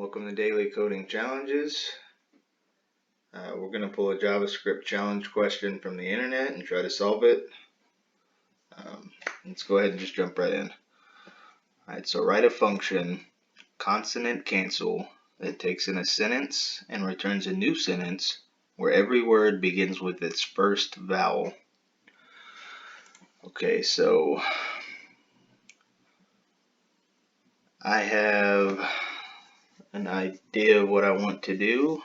Welcome to Daily Coding Challenges. We're going to pull a JavaScript challenge question from the internet and try to solve it. Let's go ahead and just jump right in. Alright, so write a function, consonantCancel, that takes in a sentence and returns a new sentence where every word begins with its first vowel. Okay, so I have an idea of what I want to do.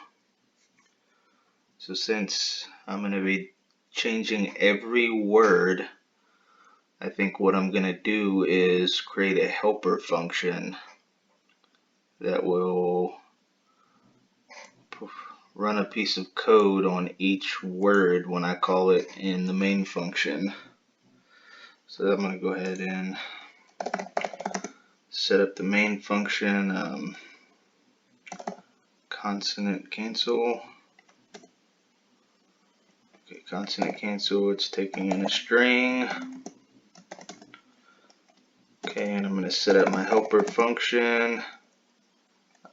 So since I'm going to be changing every word, I think what I'm going to do is create a helper function that will run a piece of code on each word when I call it in the main function. So I'm going to go ahead and set up the main function, consonantCancel. Okay, consonantCancel, it's taking in a string. Okay, and I'm going to set up my helper function.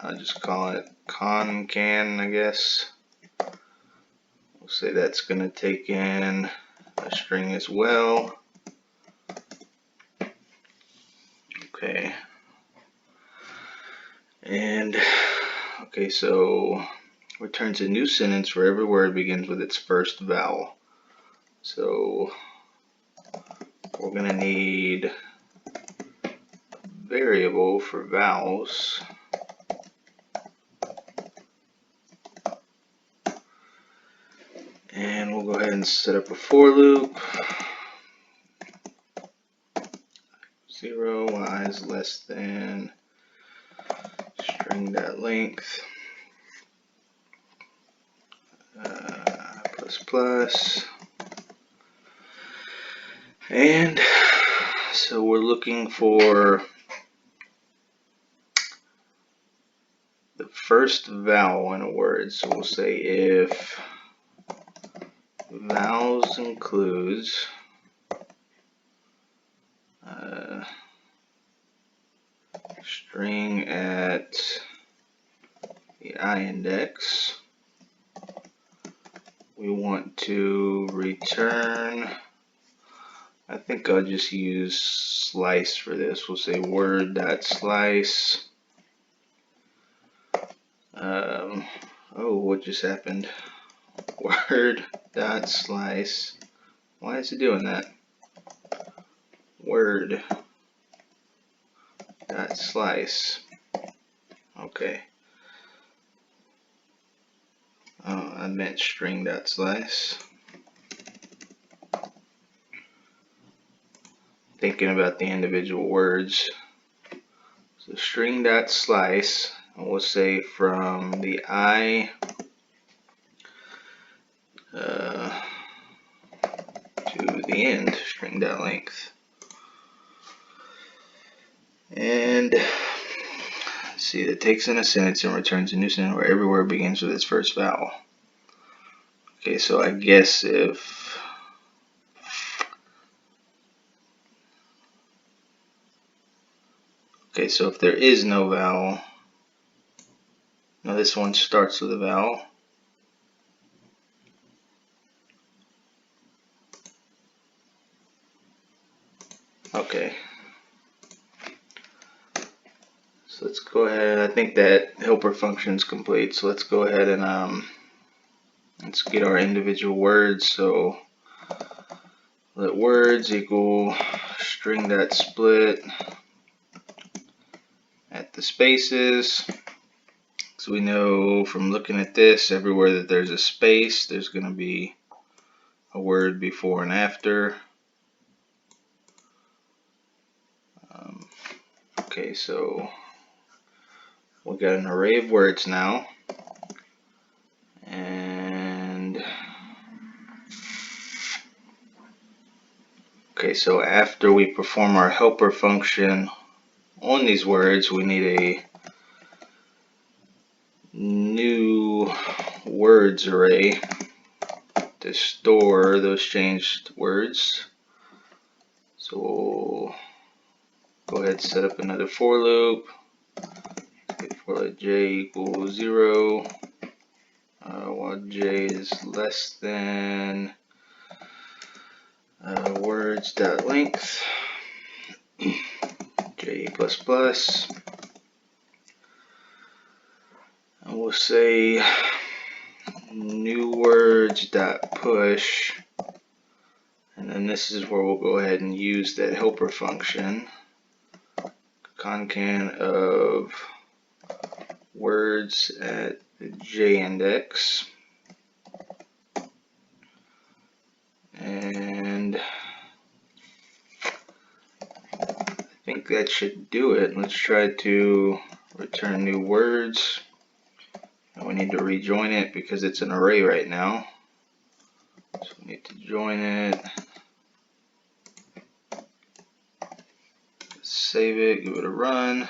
I'll just call it concan, I guess. We'll say that's going to take in a string as well. Okay. And, okay, so returns a new sentence where every word begins with its first vowel. So we're going to need a variable for vowels. And we'll go ahead and set up a for loop. 0, y is less than string.length plus. And so we're looking for the first vowel in a word. So we'll say if vowels includes string at the I-index, we want to return, I think I'll just use slice for this. We'll say word.slice. Oh, what just happened? Word.slice. Why is it doing that? Word.slice. Okay. Oh, I meant string.slice. Thinking about the individual words. So string.slice, and we'll say from the I to the end, string.length. And see, that takes in a sentence and returns a new sentence where every word begins with its first vowel. Okay, so I guess if there is no vowel, now this one starts with a vowel. Okay. So let's go ahead. I think that helper function is complete. So let's go ahead and let's get our individual words. So let words equal string.split at the spaces. So we know from looking at this, everywhere that there's a space, there's going to be a word before and after. Okay, so we got an array of words now. And okay, so after we perform our helper function on these words, we need a new words array to store those changed words. So we'll go ahead and set up another for loop. we'll let j equal 0 while j is less than words.length j plus plus, and we'll say new words dot push, and then this is where we'll go ahead and use that helper function, concan of words at the j index, and I think that should do it. Let's try to return new words. And we need to rejoin it because it's an array right now. So we need to join it. Save it, give it a run.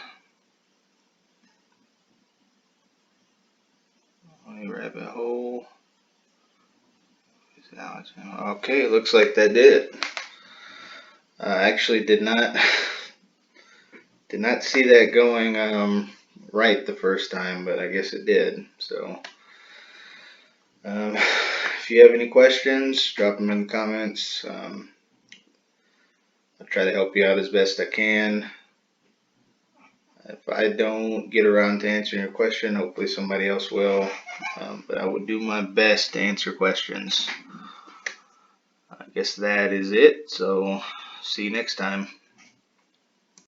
Rabbit hole. Okay, looks like that did it. I actually did not see that going right the first time, but I guess it did. So if you have any questions, drop them in the comments. I'll try to help you out as best I can. If I don't get around to answering your question, hopefully somebody else will. But I will do my best to answer questions. I guess that is it. So see you next time.